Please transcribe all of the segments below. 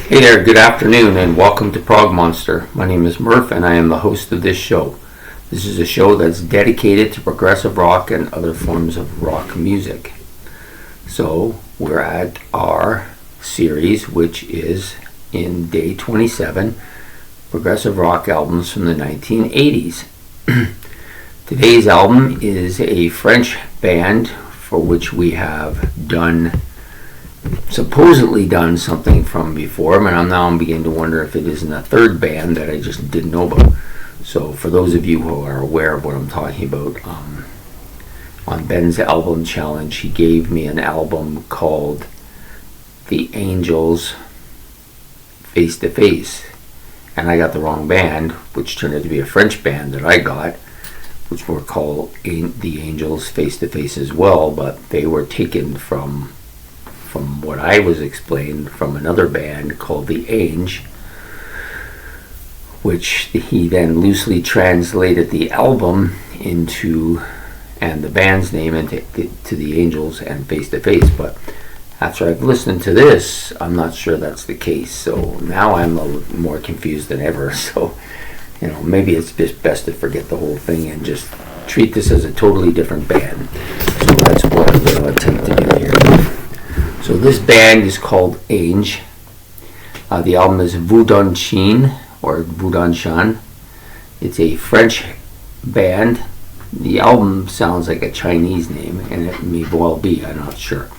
Hey there, good afternoon, and welcome to Prog Monster. My name is Murph, and I am the host of this show. This is a show that's dedicated to progressive rock and other forms of rock music. So, we're at our series, which is in day 27, progressive rock albums from the 1980s. Today's album is a French band for which we have supposedly done something from before, but I'm beginning to wonder if it isn't a third band that I just didn't know about. So for those of you who are aware of what I'm talking about, on Ben's album challenge, he gave me an album called The Angels Face to Face, and I got the wrong band, which turned out to be a French band that I got, which were called The Angels Face to Face as well, but they were taken from what I was explained from another band called the Ange, which he then loosely translated the album into and the band's name into to the Angels and Face to Face. But after I've listened to this, I'm not sure that's the case. So now I'm a little more confused than ever. So maybe it's just best to forget the whole thing and just treat this as a totally different band. So that's what I'm going to attempt to do here. So this band is called Ange. The album is Chien or Chien. It's a French band. The album sounds like a Chinese name, and it may well be, I'm not sure.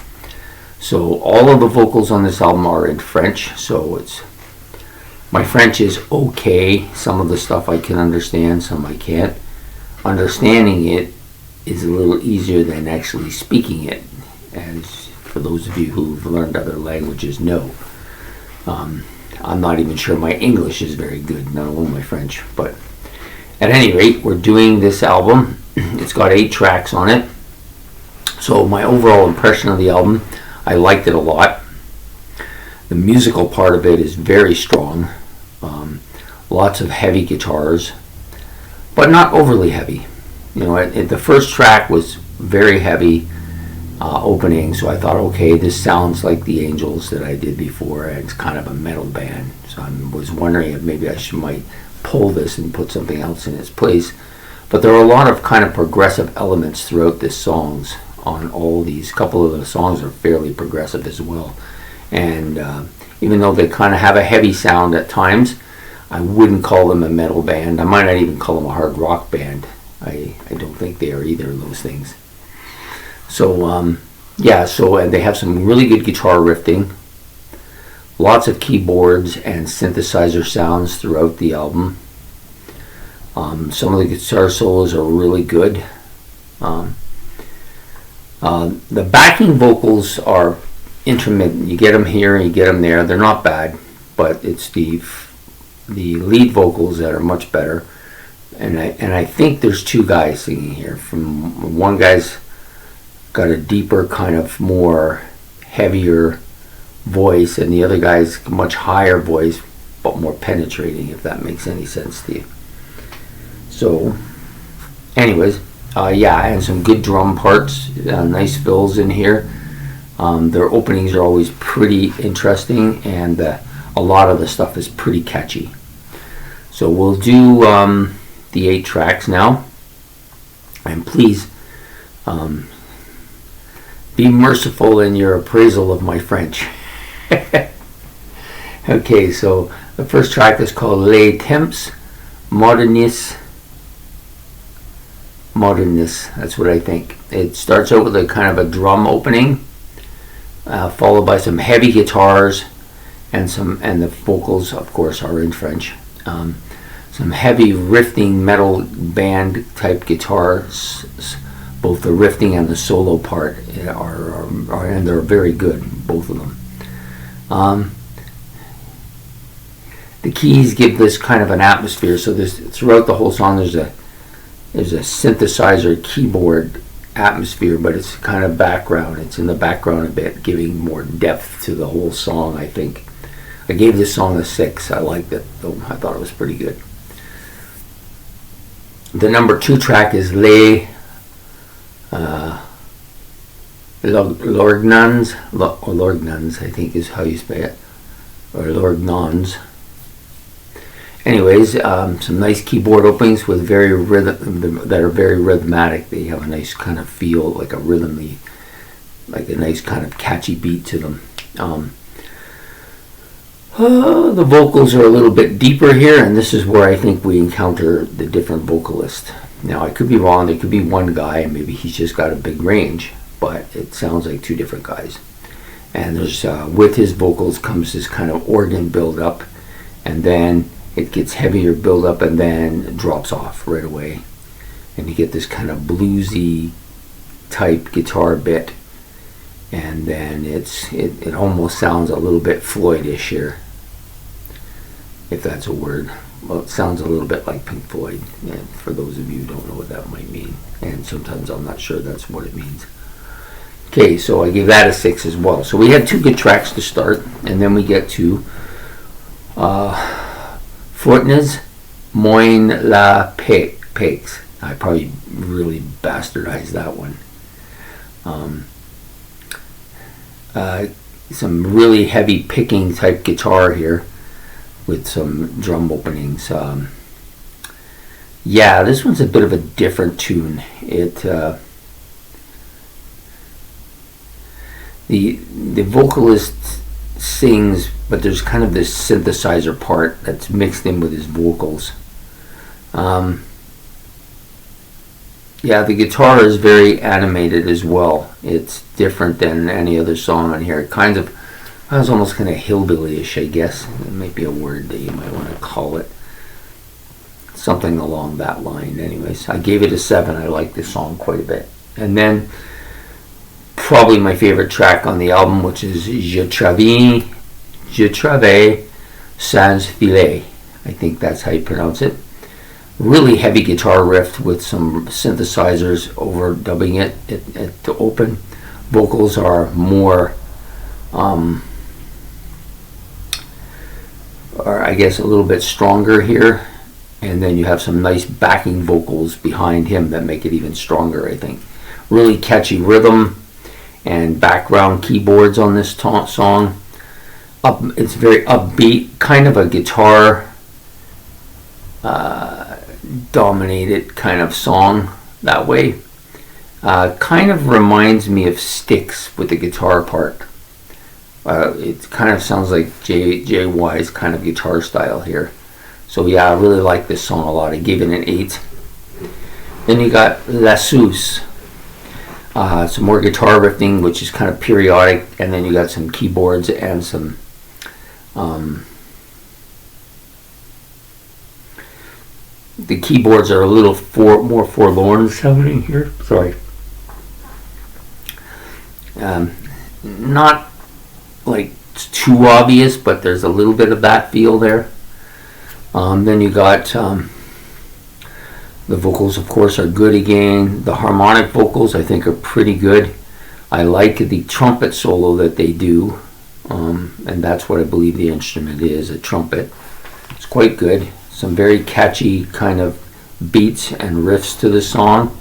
So all of the vocals on this album are in French, so my French is okay. Some of the stuff I can understand, some I can't. Understanding it is a little easier than actually speaking it, as for those of you who've learned other languages know. I'm not even sure my English is very good, not only my French. But at any rate, we're doing this album. It's got 8 tracks on it. So my overall impression of the album, I liked it a lot. The musical part of it is very strong. Lots of heavy guitars, but not overly heavy. The first track was very heavy opening, so I thought, okay, this sounds like the Angels that I did before, and it's kind of a metal band. So I was wondering if maybe I might pull this and put something else in its place. But there are a lot of kind of progressive elements throughout this songs on all these. Couple of the songs are fairly progressive as well. And even though they kind of have a heavy sound at times, I wouldn't call them a metal band. I might not even call them a hard rock band. I don't think they are either of those things. So, and they have some really good guitar riffing, lots of keyboards and synthesizer sounds throughout the album. Some of the guitar solos are really good. The backing vocals are intermittent. You get them here and you get them there. They're not bad, but it's the lead vocals that are much better. And I think there's 2 guys singing here. From one guy's got a deeper, kind of more heavier voice, and the other guy's much higher voice but more penetrating, if that makes any sense to you. So anyways, and some good drum parts, nice fills in here. Their openings are always pretty interesting, and a lot of the stuff is pretty catchy. So we'll do the 8 tracks now, and please be merciful in your appraisal of my French. Okay, so the first track is called Les Temps Modernes. That's what I think. It starts out with a kind of a drum opening, followed by some heavy guitars, and the vocals, of course, are in French. Some heavy riffing metal band type guitars. Both the riffing and the solo part are and they're very good, both of them. The keys give this kind of an atmosphere. So throughout the whole song, there's a synthesizer keyboard atmosphere, but it's kind of background. It's in the background a bit, giving more depth to the whole song, I think. I gave this song a 6. I liked it, though. I thought it was pretty good. The number 2 track is Les Lorgnans, I think is how you say it. or Lorgnons. Anyways, some nice keyboard openings with that are very rhythmatic. They have a nice kind of feel, like a rhythmy, like a nice kind of catchy beat to them. The vocals are a little bit deeper here, and this is where I think we encounter the different vocalist. Now, I could be wrong. There could be one guy, and maybe he's just got a big range, but it sounds like two different guys. And there's with his vocals comes this kind of organ build up, and then it gets heavier build up, and then drops off right away, and you get this kind of bluesy type guitar bit, and then it almost sounds a little bit Floydish here, if that's a word. Well, it sounds a little bit like Pink Floyd, and for those of you who don't know what that might mean, and sometimes I'm not sure that's what it means. Okay, so I gave that a 6 as well. So we had two good tracks to start, and then we get to Fortnes Moin la Paix. I probably really bastardized that one. Some really heavy picking type guitar here with some drum openings. Yeah, this one's a bit of a different tune. The vocalist sings, but there's kind of this synthesizer part that's mixed in with his vocals. Yeah, the guitar is very animated as well. It's different than any other song on here. I was almost kind of hillbilly-ish, I guess. It might be a word that you might want to call it. Something along that line. Anyways, I gave it a 7. I like this song quite a bit. And then probably my favorite track on the album, which is Je Travaille Sans Filet. I think that's how you pronounce it. Really heavy guitar riff with some synthesizers overdubbing it to open. Vocals are more, or I guess a little bit stronger here. And then you have some nice backing vocals behind him that make it even stronger, I think. Really catchy rhythm and background keyboards on this song. It's very upbeat, kind of a guitar dominated kind of song that way. Kind of reminds me of Styx with the guitar part. It kind of sounds like JY's kind of guitar style here. So yeah, I really like this song a lot. I gave it an 8. Then you got La Suze. Some more guitar riffing, which is kind of periodic, and then you got some keyboards and some the keyboards are a little more forlorn sounding here. Sorry. Not like too obvious, but there's a little bit of that feel there. Then you got the vocals, of course, are good again. The harmonic vocals, I think, are pretty good. I like the trumpet solo that they do, and that's what I believe the instrument is, a trumpet. It's quite good. Some very catchy kind of beats and riffs to the song,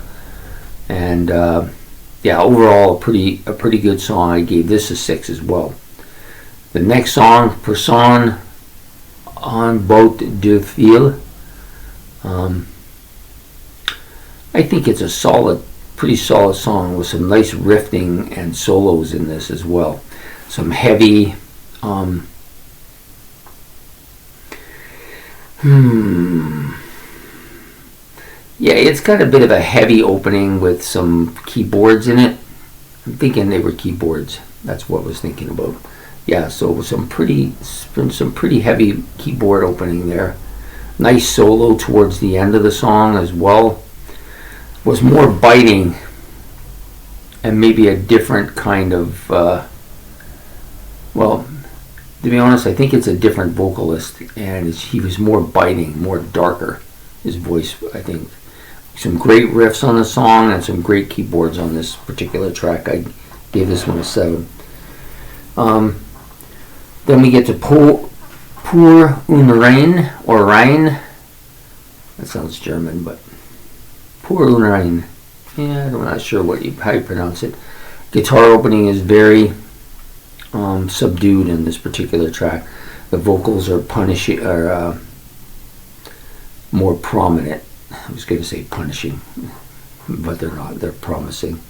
and yeah, overall a pretty good song. I gave this a 6 as well. The next song, Personne en bout de fil. I think it's a pretty solid song with some nice riffing and solos in this as well. Some heavy, yeah, it's got a bit of a heavy opening with some keyboards in it. I'm thinking they were keyboards. That's what I was thinking about. Yeah, so some pretty heavy keyboard opening there. Nice solo towards the end of the song as well. Was more biting and maybe a different kind of well, to be honest, I think it's a different vocalist, and he was more biting, more darker, his voice. I think some great riffs on the song and some great keyboards on this particular track. I gave this one a 7. Then we get to Pour un Rein, or Rhein. That sounds German, but Pour un Rein. Yeah, I'm not sure how you pronounce it. Guitar opening is very subdued in this particular track. The vocals are more prominent. I was going to say punishing, but they're not. They're promising.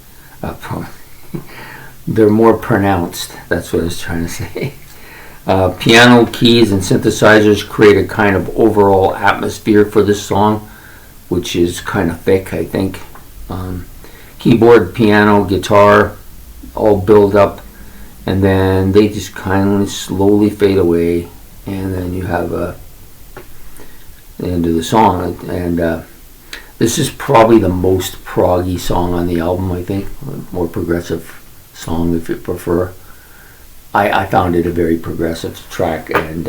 They're more pronounced. That's what I was trying to say. Piano, keys, and synthesizers create a kind of overall atmosphere for this song, which is kind of thick, I think. Keyboard, piano, guitar all build up, and then they just kind of slowly fade away, and then you have the end of the song. And this is probably the most proggy song on the album, I think. More progressive song, if you prefer. I found it a very progressive track, and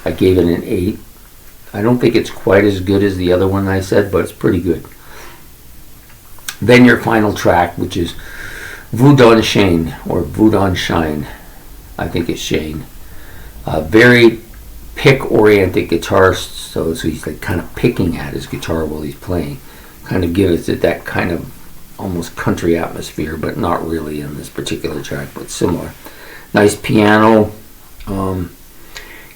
I gave it an 8. I don't think it's quite as good as the other one I said, but it's pretty good. Then your final track, which is Vous Don Chien, or Vous Don Chien. I think it's Chien. Very pick-oriented guitarist, so he's like kind of picking at his guitar while he's playing. Kind of gives it that kind of almost country atmosphere, but not really in this particular track, but similar. Nice piano,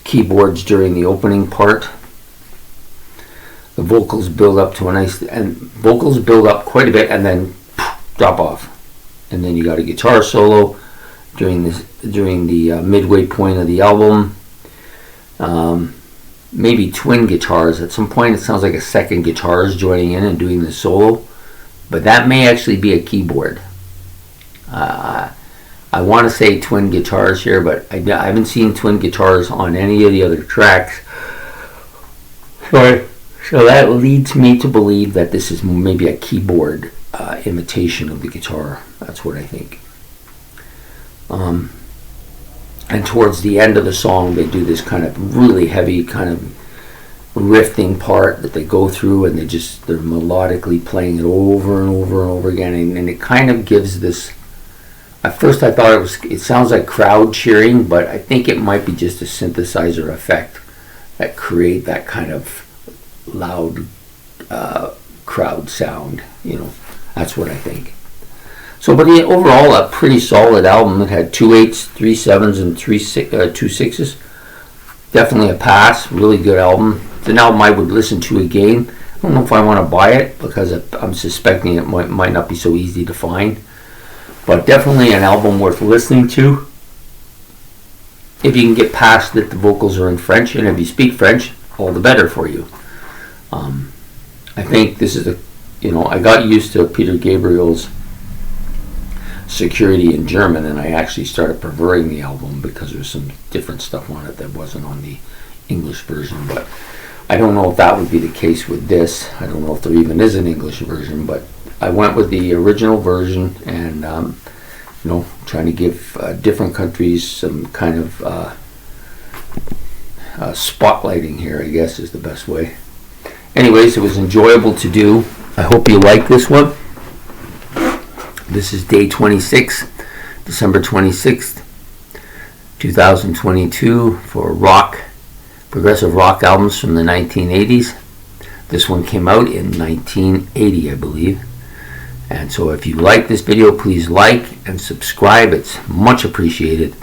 keyboards during the opening part. The vocals build up to vocals build up quite a bit and then drop off. And then you got a guitar solo during the midway point of the album. Maybe twin guitars. At some point it sounds like a second guitar is joining in and doing the solo, but that may actually be a keyboard. I want to say twin guitars here, but I haven't seen twin guitars on any of the other tracks. So that leads me to believe that this is maybe a keyboard imitation of the guitar. That's what I think. And towards the end of the song, they do this kind of really heavy kind of riffing part that they go through, and they're melodically playing it over and over and over again, and it kind of gives this. At first, I thought it sounds like crowd cheering, but I think it might be just a synthesizer effect that create that kind of loud crowd sound. That's what I think. So, but overall, a pretty solid album. It had 2 8s, 3 7s, and 2 6s. Definitely a pass. Really good album. It's an album I would listen to again. I don't know if I want to buy it because I'm suspecting it might not be so easy to find. But definitely an album worth listening to. If you can get past that the vocals are in French, and if you speak French, all the better for you. I think this is I got used to Peter Gabriel's Security in German, and I actually started preferring the album because there's some different stuff on it that wasn't on the English version. But I don't know if that would be the case with this. I don't know if there even is an English version, but I went with the original version, and trying to give different countries some kind of spotlighting here, I guess, is the best way. Anyways, it was enjoyable to do. I hope you like this one. This is day 26, December 26th, 2022, for progressive rock albums from the 1980s. This one came out in 1980, I believe. And so if you like this video, please like and subscribe. It's much appreciated.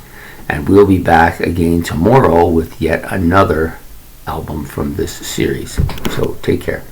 And we'll be back again tomorrow with yet another album from this series. So take care.